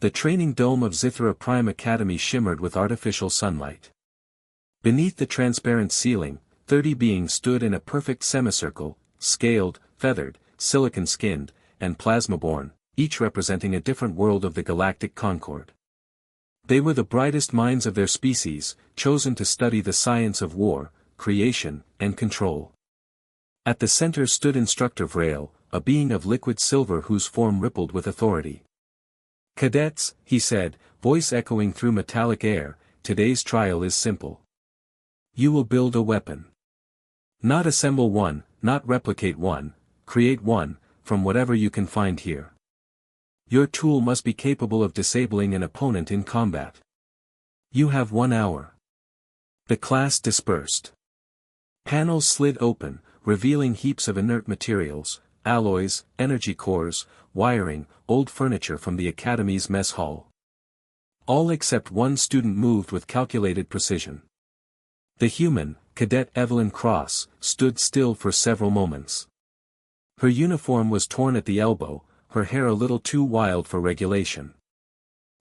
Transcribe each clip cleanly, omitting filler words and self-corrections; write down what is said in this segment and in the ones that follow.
The training dome of Zithra Prime Academy shimmered with artificial sunlight. Beneath the transparent ceiling, 30 beings stood in a perfect semicircle, scaled, feathered, silicon-skinned, and plasma-born, each representing a different world of the galactic concord. They were the brightest minds of their species, chosen to study the science of war, creation, and control. At the center stood Instructor Vrail, a being of liquid silver whose form rippled with authority. "Cadets," he said, voice echoing through metallic air, "today's trial is simple. You will build a weapon. Not assemble one, not replicate one, create one, from whatever you can find here. Your tool must be capable of disabling an opponent in combat. You have 1 hour." The class dispersed. Panels slid open, revealing heaps of inert materials, alloys, energy cores, wiring, old furniture from the Academy's mess hall. All except one student moved with calculated precision. The human, Cadet Evelyn Cross, stood still for several moments. Her uniform was torn at the elbow, her hair a little too wild for regulation.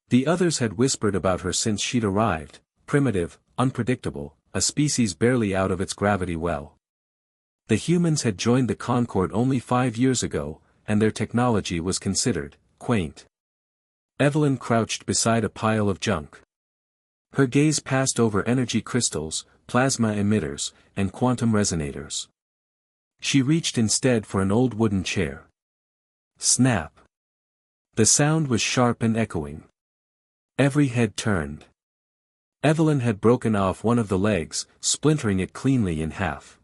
The others had whispered about her since she'd arrived, primitive, unpredictable, a species barely out of its gravity well. The humans had joined the Concord only 5 years ago, and their technology was considered quaint. Evelyn crouched beside a pile of junk. Her gaze passed over energy crystals, plasma emitters, and quantum resonators. She reached instead for an old wooden chair. Snap! The sound was sharp and echoing. Every head turned. Evelyn had broken off one of the legs, splintering it cleanly in half.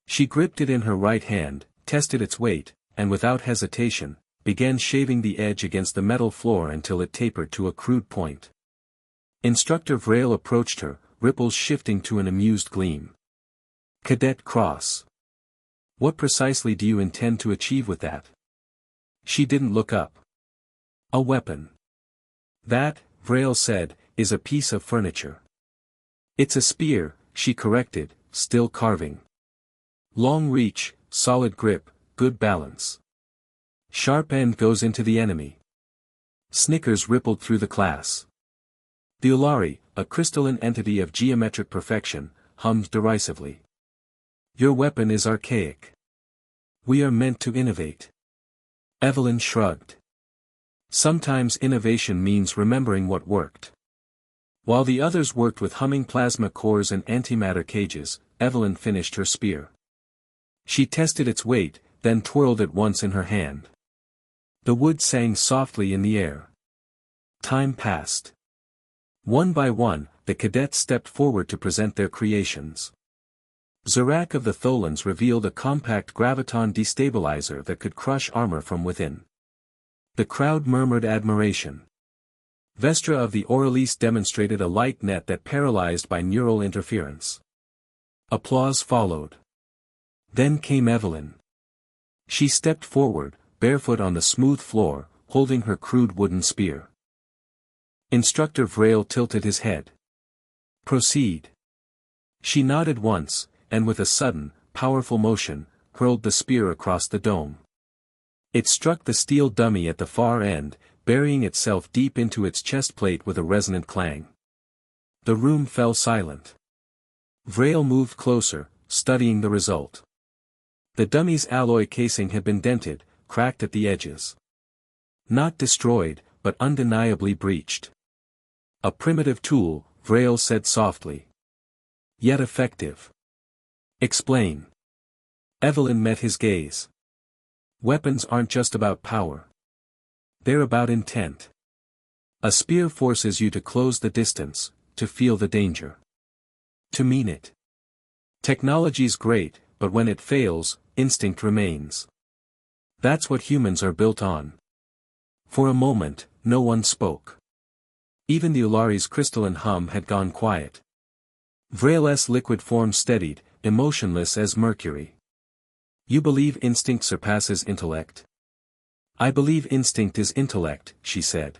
She gripped it in her right hand, tested its weight, and without hesitation, began shaving the edge against the metal floor until it tapered to a crude point. Instructor Vrail approached her, ripples shifting to an amused gleam. "Cadet Cross. What precisely do you intend to achieve with that?" She didn't look up. "A weapon. That," Vrail said, "is a piece of furniture." "It's a spear," she corrected, still carving. "Long reach, solid grip, good balance. Sharp end goes into the enemy." Snickers rippled through the class. The Ulari, a crystalline entity of geometric perfection, hummed derisively. "Your weapon is archaic. We are meant to innovate." Evelyn shrugged. Sometimes innovation means remembering what worked. While the others worked with humming plasma cores and antimatter cages, Evelyn finished her spear. She tested its weight, then twirled it once in her hand. The wood sang softly in the air. Time passed. One by one, the cadets stepped forward to present their creations. Zarak of the Tholans revealed a compact graviton destabilizer that could crush armor from within. The crowd murmured admiration. Vestra of the Oralise demonstrated a light net that paralyzed by neural interference. Applause followed. Then came Evelyn. She stepped forward, barefoot on the smooth floor, holding her crude wooden spear. Instructor Vrail tilted his head. "Proceed." She nodded once, and with a sudden, powerful motion, hurled the spear across the dome. It struck the steel dummy at the far end, burying itself deep into its chest plate with a resonant clang. The room fell silent. Vrail moved closer, studying the result. The dummy's alloy casing had been dented, cracked at the edges. Not destroyed, but undeniably breached. "A primitive tool," Vrail said softly. "Yet effective." "Explain." Evelyn met his gaze. "Weapons aren't just about power. They're about intent. A spear forces you to close the distance, to feel the danger. To mean it. Technology's great, but when it fails, instinct remains. That's what humans are built on." For a moment, no one spoke. Even the Ulari's crystalline hum had gone quiet. Vrail's liquid form steadied, emotionless as mercury. "You believe instinct surpasses intellect?" "I believe instinct is intellect," she said.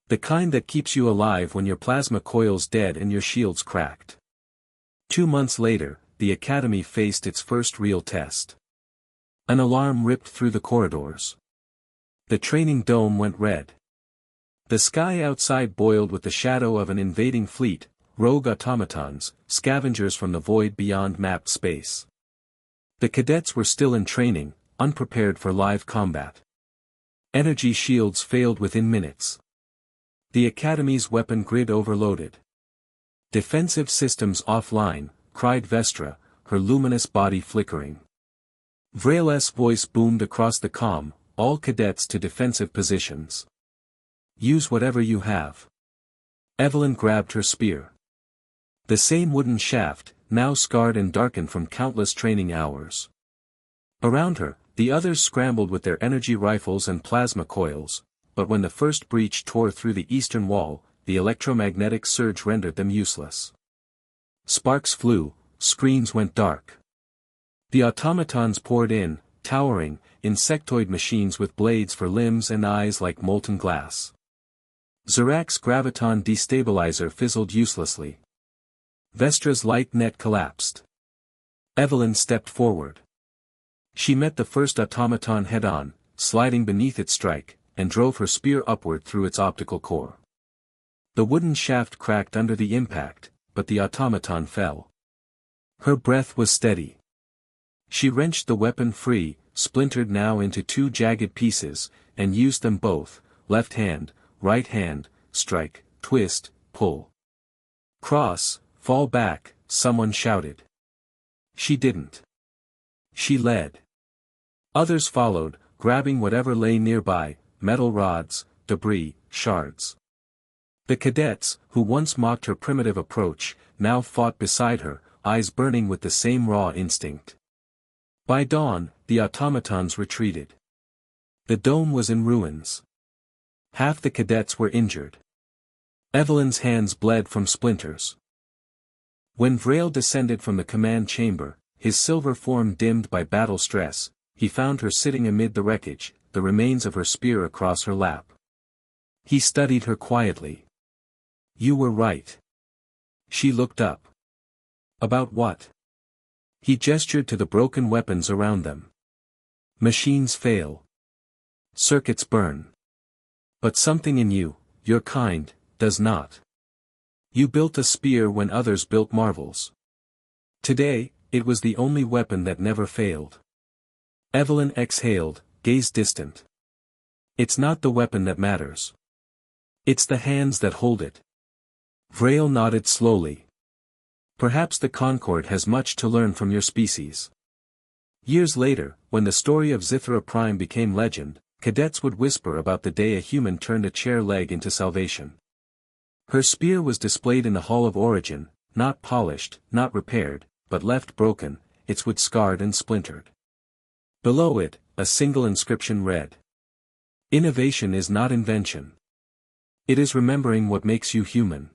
"The kind that keeps you alive when your plasma coil's dead and your shield's cracked." 2 months later, the Academy faced its first real test. An alarm ripped through the corridors. The training dome went red. The sky outside boiled with the shadow of an invading fleet, rogue automatons, scavengers from the void beyond mapped space. The cadets were still in training, unprepared for live combat. Energy shields failed within minutes. The Academy's weapon grid overloaded. "Defensive systems offline," cried Vestra, her luminous body flickering. Vrail's voice boomed across the comm, "All cadets to defensive positions. Use whatever you have." Evelyn grabbed her spear. The same wooden shaft, now scarred and darkened from countless training hours. Around her, the others scrambled with their energy rifles and plasma coils, but when the first breach tore through the eastern wall, the electromagnetic surge rendered them useless. Sparks flew, screens went dark. The automatons poured in, towering, insectoid machines with blades for limbs and eyes like molten glass. Zarak's graviton destabilizer fizzled uselessly. Vestra's light net collapsed. Evelyn stepped forward. She met the first automaton head-on, sliding beneath its strike, and drove her spear upward through its optical core. The wooden shaft cracked under the impact, but the automaton fell. Her breath was steady. She wrenched the weapon free, splintered now into 2 jagged pieces, and used them both, left hand, right hand, strike, twist, pull. "Cross, fall back," someone shouted. She didn't. She led. Others followed, grabbing whatever lay nearby, metal rods, debris, shards. The cadets, who once mocked her primitive approach, now fought beside her, eyes burning with the same raw instinct. By dawn, the automatons retreated. The dome was in ruins. Half the cadets were injured. Evelyn's hands bled from splinters. When Vrail descended from the command chamber, his silver form dimmed by battle stress, he found her sitting amid the wreckage, the remains of her spear across her lap. He studied her quietly. "You were right." She looked up. "About what?" He gestured to the broken weapons around them. "Machines fail. Circuits burn. But something in you, your kind, does not. You built a spear when others built marvels. Today, it was the only weapon that never failed." Evelyn exhaled, gazed distant. "It's not the weapon that matters. It's the hands that hold it." Vrail nodded slowly. "Perhaps the Concord has much to learn from your species." Years later, when the story of Zithra Prime became legend, cadets would whisper about the day a human turned a chair leg into salvation. Her spear was displayed in the Hall of Origin, not polished, not repaired, but left broken, its wood scarred and splintered. Below it, a single inscription read: "Innovation is not invention. It is remembering what makes you human."